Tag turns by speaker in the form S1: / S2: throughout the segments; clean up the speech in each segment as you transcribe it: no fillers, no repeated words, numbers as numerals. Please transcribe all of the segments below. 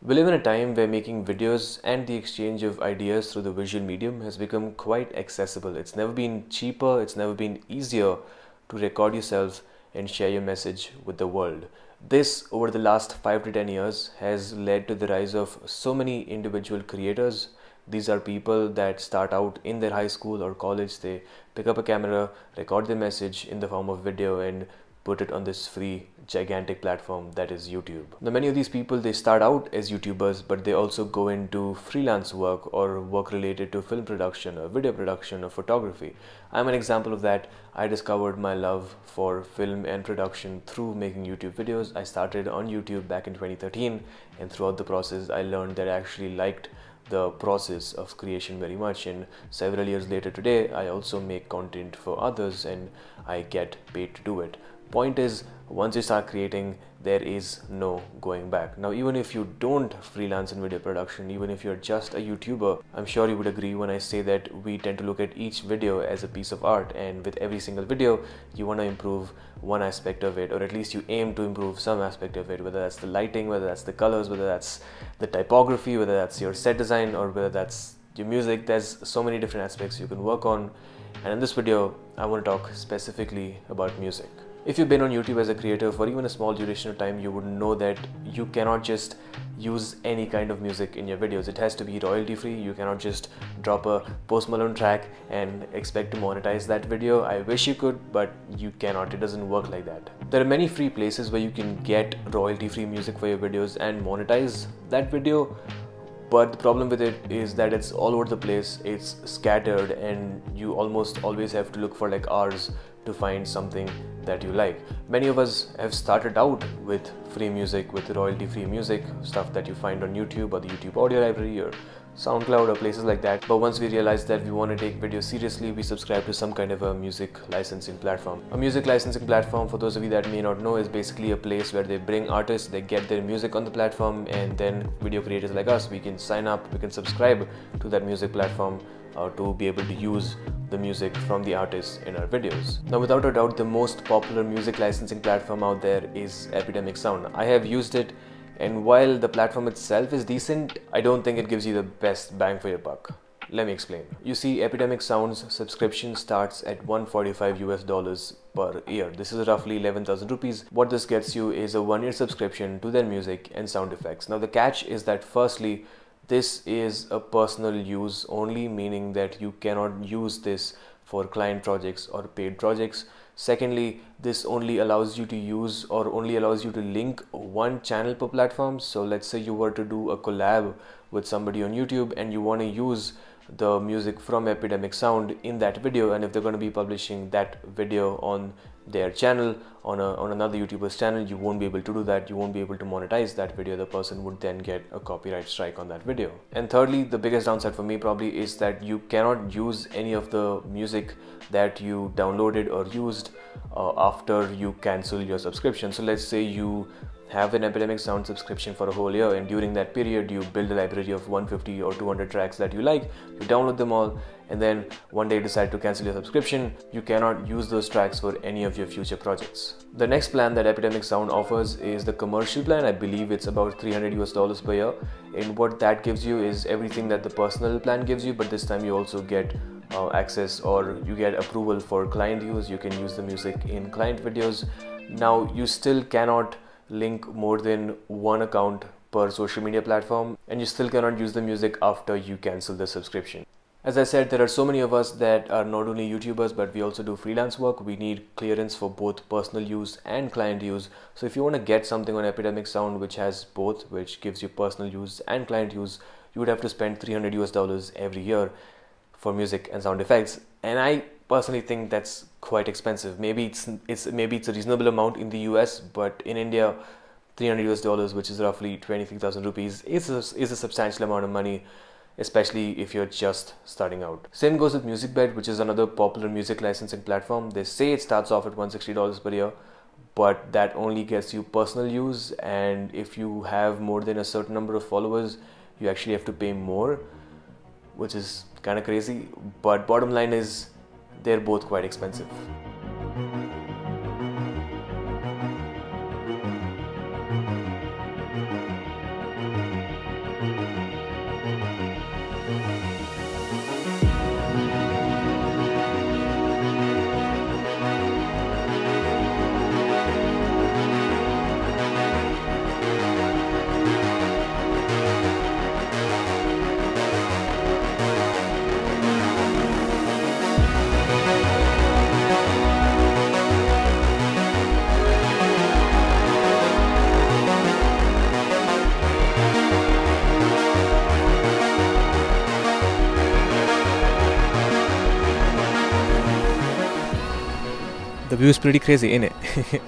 S1: We live in a time where making videos and the exchange of ideas through the visual medium has become quite accessible. It's never been cheaper, it's never been easier to record yourself and share your message with the world. This, over the last 5 to 10 years, has led to the rise of so many individual creators. These are people that start out in their high school or college. They pick up a camera, record their message in the form of video, and put it on this free gigantic platform that is YouTube. Now, many of these people, they start out as YouTubers, but they also go into freelance work or work related to film production or video production or photography. I'm an example of that. I discovered my love for film and production through making YouTube videos. I started on YouTube back in 2013, and throughout the process I learned that I actually liked the process of creation very much, and several years later today I also make content for others and I get paid to do it. Point is, once you start creating, there is no going back. Now, even if you don't freelance in video production, even if you're just a YouTuber, I'm sure you would agree when I say that we tend to look at each video as a piece of art, and with every single video you want to improve one aspect of it, or at least you aim to improve some aspect of it, whether that's the lighting, whether that's the colors, whether that's the typography, whether that's your set design, or whether that's your music. There's so many different aspects you can work on, and in this video I want to talk specifically about music. If you've been on YouTube as a creator for even a small duration of time, you would know that you cannot just use any kind of music in your videos. It has to be royalty free. You cannot just drop a Post Malone track and expect to monetize that video. I wish you could, but you cannot. It doesn't work like that. There are many free places where you can get royalty free music for your videos and monetize that video. But the problem with it is that it's all over the place, it's scattered, and you almost always have to look for like hours to find something that you like. Many of us have started out with free music, with royalty free music, stuff that you find on YouTube or the YouTube audio library or SoundCloud or places like that. But once we realized that we want to take video seriously, we subscribe to some kind of a music licensing platform. A music licensing platform, for those of you that may not know, is basically a place where they bring artists, they get their music on the platform, and then video creators like us, we can sign up, we can subscribe to that music platform to be able to use the music from the artists in our videos. Now, without a doubt, the most popular music licensing platform out there is Epidemic Sound. I have used it, and while the platform itself is decent, I don't think it gives you the best bang for your buck. Let me explain. You see, Epidemic Sound's subscription starts at $145 per year. This is roughly 11,000 rupees. What this gets you is a 1-year subscription to their music and sound effects. Now, the catch is that firstly, this is a personal use only, meaning that you cannot use this for client projects or paid projects. Secondly, this only allows you to use or only allows you to link one channel per platform. So let's say you were to do a collab with somebody on YouTube and you want to use the music from Epidemic Sound in that video, and if they're going to be publishing that video on their channel, on another YouTuber's channel, you won't be able to do that. You won't be able to monetize that video. The person would then get a copyright strike on that video. And thirdly, the biggest downside for me probably is that you cannot use any of the music that you downloaded or used after you cancel your subscription. So let's say you have an Epidemic Sound subscription for a whole year, and during that period you build a library of 150 or 200 tracks that you like, you download them all, and then one day you decide to cancel your subscription. You cannot use those tracks for any of your future projects. The next plan that Epidemic Sound offers is the commercial plan. I believe it's about $300 per year, and what that gives you is everything that the personal plan gives you, but this time you also get access, or you get approval for client use. You can use the music in client videos. Now, you still cannot link more than one account per social media platform, and you still cannot use the music after you cancel the subscription. As I said, there are so many of us that are not only YouTubers, but we also do freelance work. We need clearance for both personal use and client use. So if you want to get something on Epidemic Sound which has both, which gives you personal use and client use, you would have to spend $300 every year for music and sound effects. And I personally think that's quite expensive. Maybe it's a reasonable amount in the US, but in India, $300, which is roughly 23,000 rupees, is a substantial amount of money, especially if you're just starting out. Same goes with MusicBed, which is another popular music licensing platform. They say it starts off at $160 per year, but that only gets you personal use, and if you have more than a certain number of followers, you actually have to pay more, which is kind of crazy. But bottom line is, they're both quite expensive. view is pretty crazy, innit?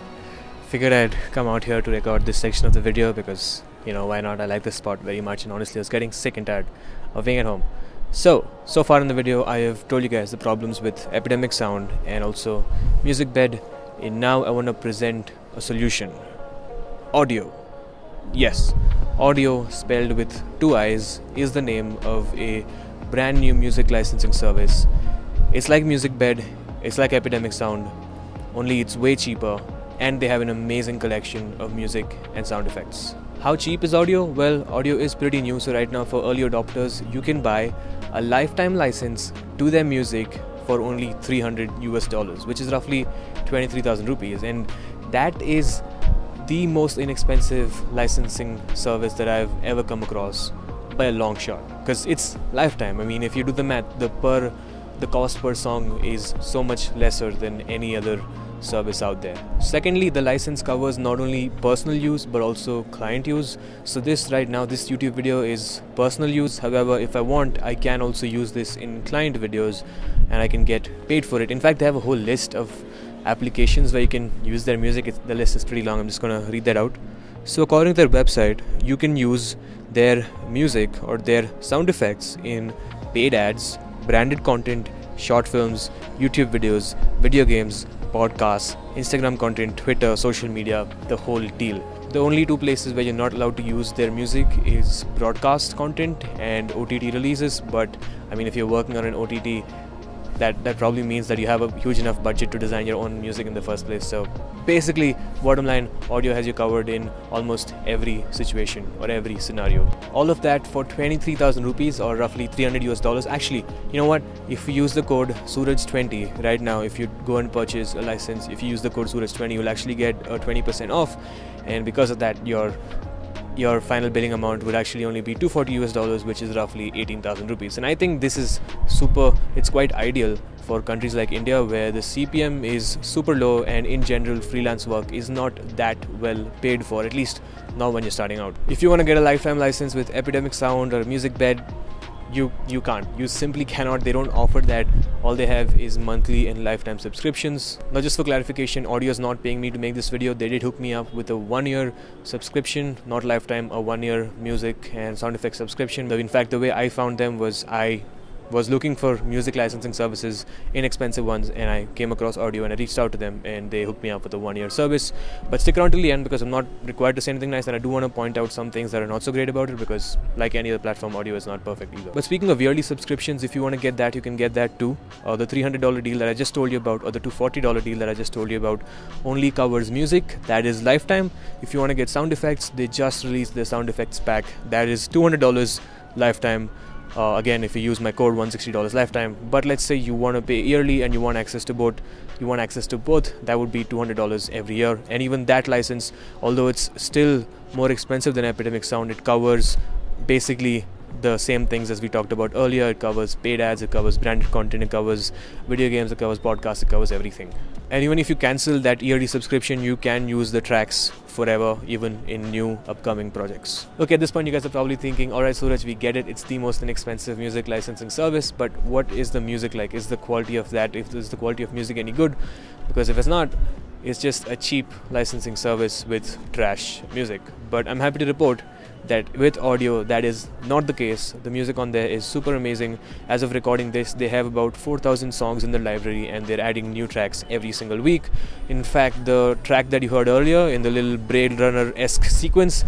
S1: Figured I'd come out here to record this section of the video because, you know, why not? I like this spot very much, and honestly I was getting sick and tired of being at home. So far in the video I have told you guys the problems with Epidemic sound and also music bed, and now I want to present a solution. Audiio. Yes, Audiio, spelled with 2 I's, is the name of a brand new music licensing service. It's like music bed, it's like Epidemic sound, only it's way cheaper, and they have an amazing collection of music and sound effects. How cheap is Audiio? Well, Audiio is pretty new, so right now for early adopters you can buy a lifetime license to their music for only $300 US, which is roughly 23,000 rupees, and that is the most inexpensive licensing service that I've ever come across by a long shot, because it's lifetime. I mean, if you do the math, the cost per song is so much lesser than any other service out there. Secondly, the license covers not only personal use but also client use. So this right now, this YouTube video is personal use. However, if I want, I can also use this in client videos and I can get paid for it. In fact, they have a whole list of applications where you can use their music. The list is pretty long. I'm just gonna read that out. So according to their website, you can use their music or their sound effects in paid ads, branded content, short films, YouTube videos, video games, podcasts, Instagram content, Twitter, social media, the whole deal. The only 2 places where you're not allowed to use their music is broadcast content and OTT releases, but I mean, if you're working on an OTT, that probably means that you have a huge enough budget to design your own music in the first place. So basically, bottom line, Audiio has you covered in almost every situation or every scenario. All of that for 23,000 rupees or roughly $300 US. Actually, you know what? If you use the code suraj.20 right now, if you go and purchase a license, if you use the code suraj20, you'll actually get 20% off, and because of that, your final billing amount would actually only be $240 US, which is roughly 18,000 rupees. And I think this is it's quite ideal for countries like India, where the CPM is super low and in general freelance work is not that well paid for, at least not when you're starting out. If you want to get a lifetime license with Epidemic sound or music bed, you can't. You simply cannot. They don't offer that. All they have is monthly and lifetime subscriptions. Now, just for clarification, Audiio is not paying me to make this video. They did hook me up with a 1-year subscription, not lifetime, a 1-year music and sound effects subscription. But in fact, the way I found them was I was looking for music licensing services, inexpensive ones, and I came across Audiio and I reached out to them and they hooked me up with a 1-year service. But stick around till the end because I'm not required to say anything nice, and I do want to point out some things that are not so great about it, because like any other platform, Audiio is not perfect either. But speaking of yearly subscriptions, if you want to get that, you can get that too. The $300 deal that I just told you about, or the $240 deal that I just told you about, only covers music. That is lifetime. If you want to get sound effects, they just released the sound effects pack. That is $200 lifetime. Again, if you use my code, $160 lifetime. But let's say you want to pay yearly and you want access to both, that would be $200 every year. And even that license, although it's still more expensive than Epidemic sound, it covers basically the same things as we talked about earlier. It covers paid ads, it covers branded content, it covers video games, it covers podcasts, it covers everything. And even if you cancel that yearly subscription, you can use the tracks forever, even in new upcoming projects. Okay, at this point you guys are probably thinking, alright Suraj, we get it, it's the most inexpensive music licensing service, but what is the music like? Is the quality of that, is the quality of music any good? Because if it's not, it's just a cheap licensing service with trash music. But I'm happy to report that with Audiio, that is not the case. The music on there is super amazing. As of recording this, they have about 4,000 songs in their library and they're adding new tracks every single week. In fact, the track that you heard earlier in the little Blade Runner-esque sequence,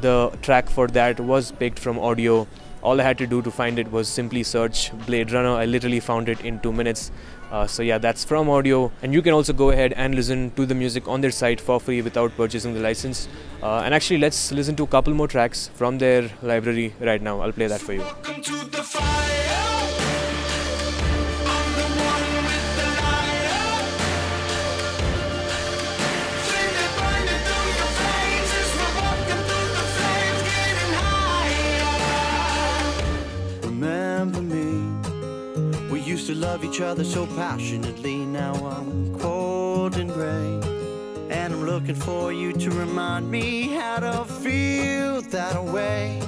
S1: the track for that was picked from Audiio. All I had to do to find it was simply search Blade Runner. I literally found it in 2 minutes. So yeah, that's from Audiio, and you can also go ahead and listen to the music on their site for free without purchasing the license. And actually, let's listen to a couple more tracks from their library right now. I'll play that for you.
S2: Remember me, we used to love each other so passionately. Now I'm cold and gray, and I'm looking for you to remind me how to feel that way.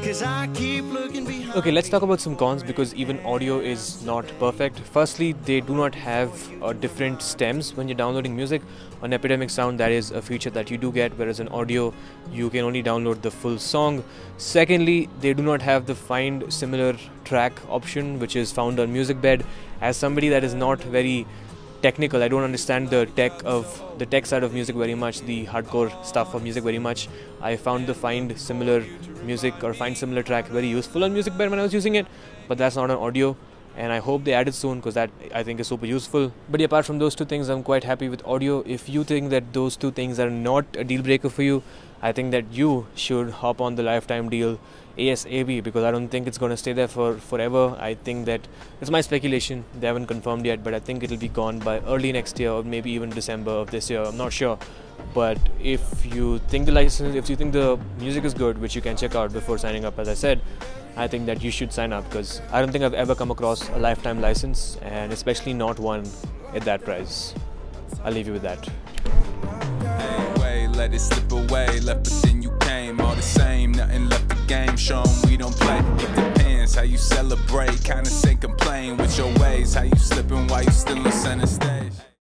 S2: 'cause I keep looking behind.
S1: Okay, let's talk about some cons because even audio is not perfect. Firstly, they do not have different stems when you're downloading music. On Epidemic Sound, that is a feature that you do get, whereas in Audio, you can only download the full song. Secondly, they do not have the find similar track option, which is found on MusicBed. As somebody that is not very technical, I don't understand the tech side of music very much, the hardcore stuff of music very much. I found the find similar music or find similar track very useful on MusicBed when I was using it, but that's not on Audio, and I hope they add it soon because that I think is super useful. But yeah, apart from those two things, I'm quite happy with Audio. If you think that those two things are not a deal breaker for you, I think that you should hop on the lifetime deal ASAP, because I don't think it's going to stay there for forever. I think that it's my speculation, they haven't confirmed yet, but I think it'll be gone by early next year or maybe even December of this year, I'm not sure. But if you think the music is good, which you can check out before signing up, as I said, I think that you should sign up, because I don't think I've ever come across a lifetime license, and especially not one at that price. I'll leave you with that.
S3: Let it slip away, left us in you came, all the same, nothing left the game, show 'em we don't play. It depends how you celebrate, kinda say complain with your ways, how you slipping while you still on center stage.